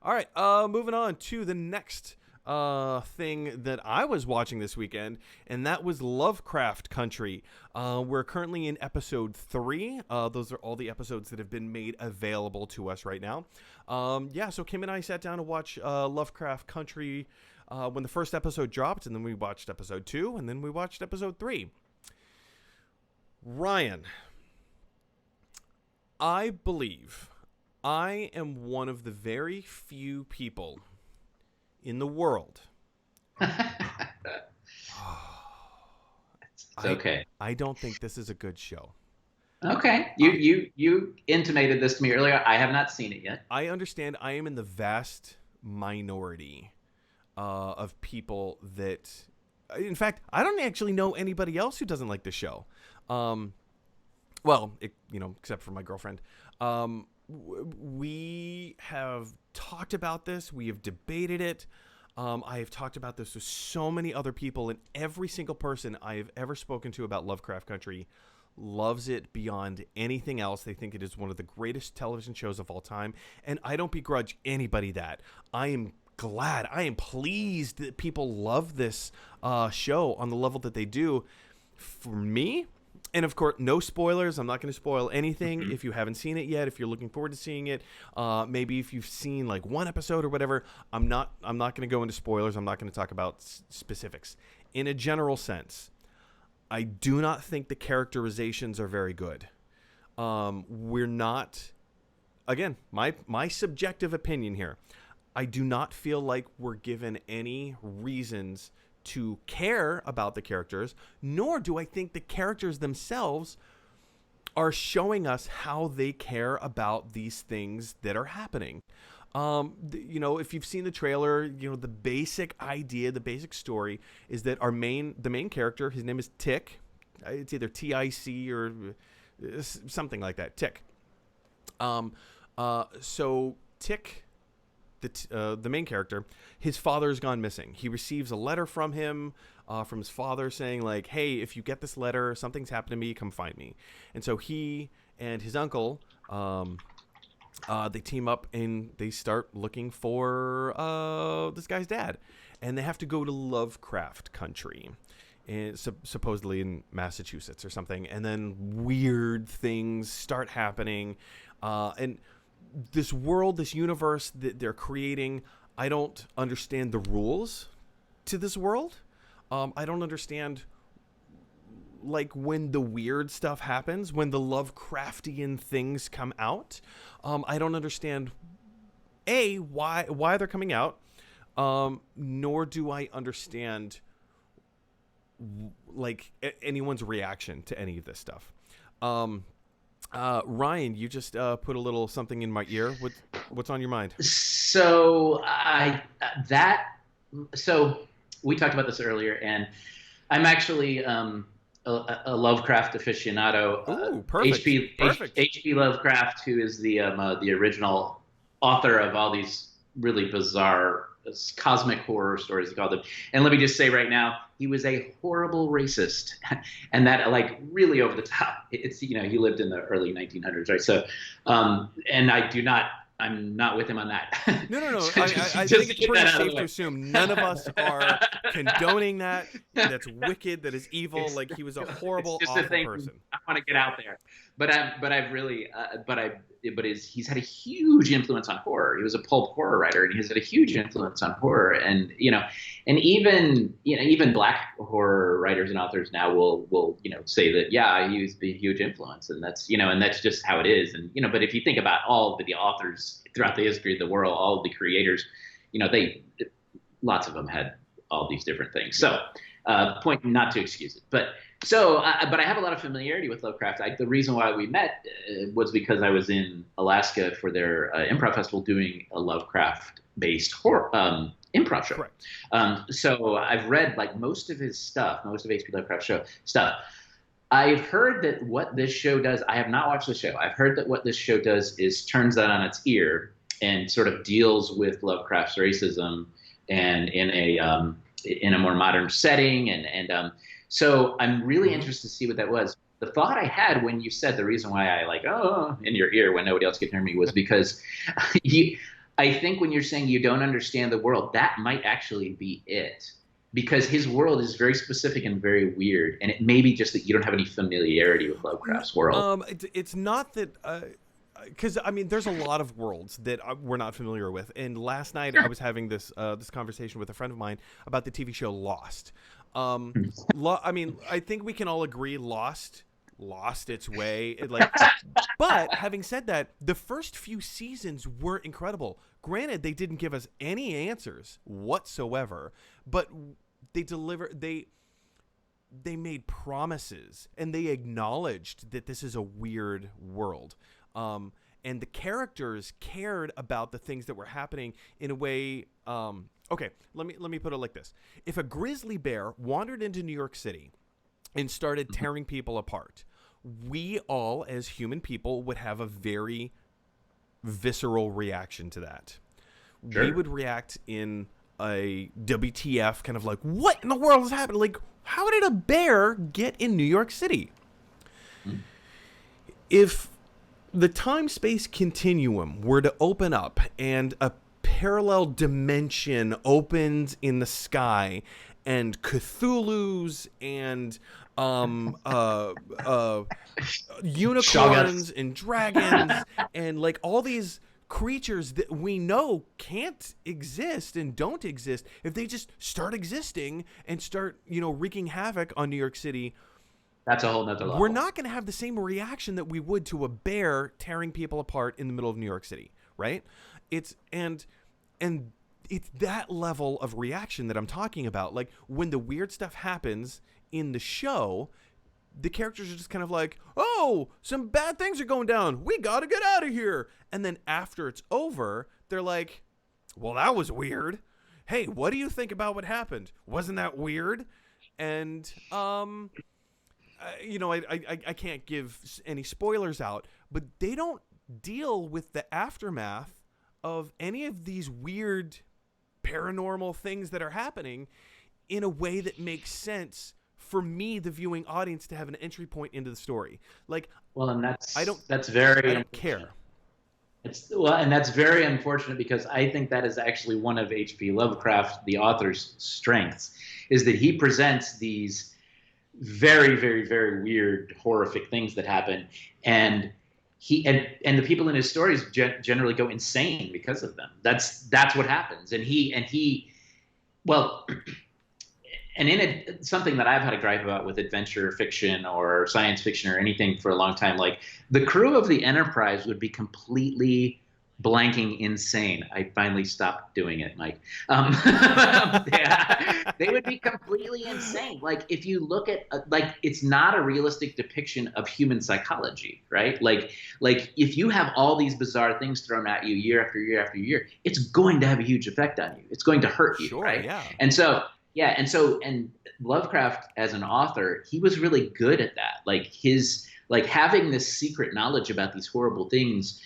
All right, moving on to the next thing that I was watching this weekend, and that was Lovecraft Country. We're currently in episode 3. Those are all the episodes that have been made available to us right now. Yeah, so Kim and I sat down to watch Lovecraft Country when the first episode dropped, and then we watched episode 2, and then we watched episode 3. Ryan, I believe I am one of the very few people in the world. It's okay. I don't think this is a good show. Okay. Uh, You intimated this to me earlier. I have not seen it yet. I understand I am in the vast minority of people that, in fact, I don't actually know anybody else who doesn't like the show. Well, except for my girlfriend. We have talked about this. We have debated it. I have talked about this with so many other people, and every single person I have ever spoken to about Lovecraft Country loves it beyond anything else. They think it is one of the greatest television shows of all time, and I don't begrudge anybody that. I am glad, I am pleased that people love this show on the level that they do. For me, and of course, no spoilers. I'm not going to spoil anything if you haven't seen it yet. If you're looking forward to seeing it, maybe if you've seen like one episode or whatever, I'm not going to go into spoilers. I'm not going to talk about specifics. In a general sense, I do not think the characterizations are very good. We're not, again, my subjective opinion here. I do not feel like we're given any reasons to care about the characters, nor do I think the characters themselves are showing us how they care about these things that are happening. If you've seen the trailer, the basic idea, the basic story is that the main character, his name is Tick. It's either Tic or something like that. Tick. So Tick, the main character, his father's gone missing. He receives a letter from him, from his father, saying like, "Hey, if you get this letter, something's happened to me. Come find me." And so he and his uncle, they team up and they start looking for this guy's dad, and they have to go to Lovecraft Country, and supposedly in Massachusetts or something. And then weird things start happening, and this world, this universe that they're creating, I don't understand the rules to this world. I don't understand, like, when the weird stuff happens, when the Lovecraftian things come out. I don't understand, why they're coming out, nor do I understand, like, anyone's reaction to any of this stuff. Ryan, you just put a little something in my ear. What's on your mind? So so we talked about this earlier, and I'm actually a Lovecraft aficionado. Ooh, perfect. Perfect. H.P. Lovecraft, who is the original author of all these really bizarre cosmic horror stories, he called them. And let me just say right now, he was a horrible racist, and that, like, really over the top. It's, he lived in the early 1900s, right? So, and I'm not with him on that. No. I Just think it's get pretty that out of safe the to way. assume none of us are condoning that. That's wicked. That is evil. It's, Like, he was a it's horrible, just a awful thing person. I want to get out there. He's had a huge influence on horror. He was a pulp horror writer, and he's had a huge influence on horror. And even black horror writers and authors now will say that, yeah, he was the huge influence, and that's just how it is. And but if you think about all of the authors throughout the history of the world, all of the creators, lots of them had all these different things. So, point not to excuse it, but I have a lot of familiarity with Lovecraft. The reason why we met was because I was in Alaska for their improv festival doing a Lovecraft-based horror improv show. Correct. So I've read like most of his stuff, most of H.P. Lovecraft show stuff. I've heard that what this show does, I have not watched the show. I've heard that what this show does is turns that on its ear and sort of deals with Lovecraft's racism and in a more modern setting. So I'm really interested to see what that was. The thought I had when you said the reason why I in your ear when nobody else could hear me was because I think when you're saying you don't understand the world, that might actually be it. Because his world is very specific and very weird, and it may be just that you don't have any familiarity with Lovecraft's world. It's not that. Because I mean, there's a lot of worlds that we're not familiar with. And last night I was having this conversation with a friend of mine about the TV show Lost. I mean, I think we can all agree Lost lost its way. But having said that, the first few seasons were incredible. Granted, they didn't give us any answers whatsoever, but they made promises and they acknowledged that this is a weird world. And the characters cared about the things that were happening in a way. Okay, let me put it like this: if a grizzly bear wandered into New York City and started tearing people apart, we all, as human people, would have a very visceral reaction to that. Sure. We would react in a WTF kind of like, what in the world is happening? Like, how did a bear get in New York City? If the time-space continuum were to open up and a parallel dimension opens in the sky and Cthulhu's and unicorns and dragons and like all these creatures that we know can't exist and don't exist, if they just start existing and start, wreaking havoc on New York City, that's a whole nother level. We're not going to have the same reaction that we would to a bear tearing people apart in the middle of New York City, right? It's that level of reaction that I'm talking about. Like when the weird stuff happens in the show, the characters are just kind of like, oh, some bad things are going down. We got to get out of here. And then after it's over, they're like, well, that was weird. Hey, what do you think about what happened? Wasn't that weird? And, I can't give any spoilers out, but they don't deal with the aftermath of any of these weird paranormal things that are happening in a way that makes sense for me, the viewing audience, to have an entry point into the story. Like, well, and I don't care. And that's very unfortunate because I think that is actually one of H.P. Lovecraft, the author's strengths, is that he presents these very, very, very weird, horrific things that happen, and the people in his stories generally go insane because of them. That's what happens, and in it, something that I've had a gripe about with adventure fiction or science fiction or anything for a long time, like the crew of the Enterprise would be completely blanking insane. I finally stopped doing it, Mike. They would be completely insane. Like if you look at, it's not a realistic depiction of human psychology, right? Like if you have all these bizarre things thrown at you year after year after year, it's going to have a huge effect on you. It's going to hurt you, sure, right? Yeah. And Lovecraft as an author, he was really good at that. Like having this secret knowledge about these horrible things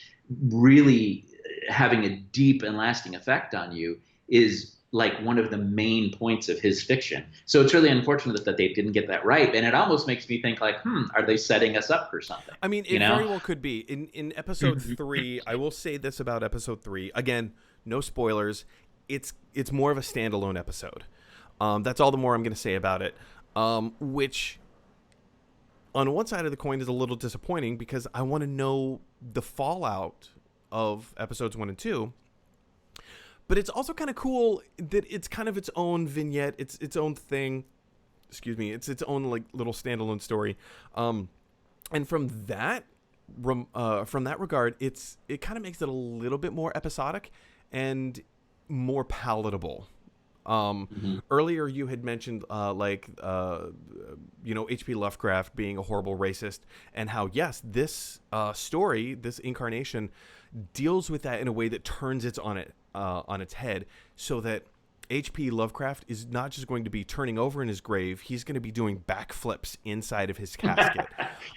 really having a deep and lasting effect on you is like one of the main points of his fiction. So it's really unfortunate that they didn't get that right. And it almost makes me think like, are they setting us up for something? I mean, it very well could be. In episode 3, I will say this about episode 3. Again, no spoilers. It's more of a standalone episode. That's all the more I'm going to say about it, which on one side of the coin is a little disappointing because I want to know the fallout of episodes 1 and 2. But it's also kind of cool that it's kind of its own vignette. It's its own thing. Excuse me. It's its own like little standalone story. And from that regard, it kind of makes it a little bit more episodic and more palatable. Earlier you had mentioned H.P. Lovecraft being a horrible racist, and how yes, this story, this incarnation, deals with that in a way that turns it on its head, so that H.P. Lovecraft is not just going to be turning over in his grave; he's going to be doing backflips inside of his casket,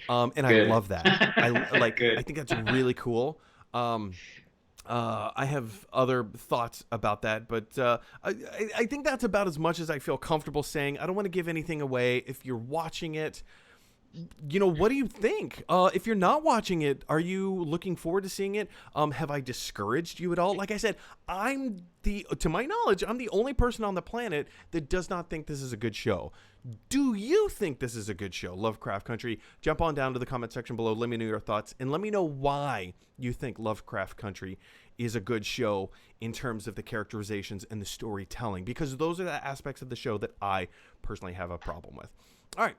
and Good. I love that. I think that's really cool. I have other thoughts about that, but I think that's about as much as I feel comfortable saying. I don't want to give anything away. If you're watching it, what do you think? If you're not watching it, are you looking forward to seeing it? Have I discouraged you at all? Like I said, to my knowledge, I'm the only person on the planet that does not think this is a good show. Do you think this is a good show, Lovecraft Country? Jump on down to the comment section below. Let me know your thoughts, and let me know why you think Lovecraft Country is a good show in terms of the characterizations and the storytelling, because those are the aspects of the show that I personally have a problem with. All right.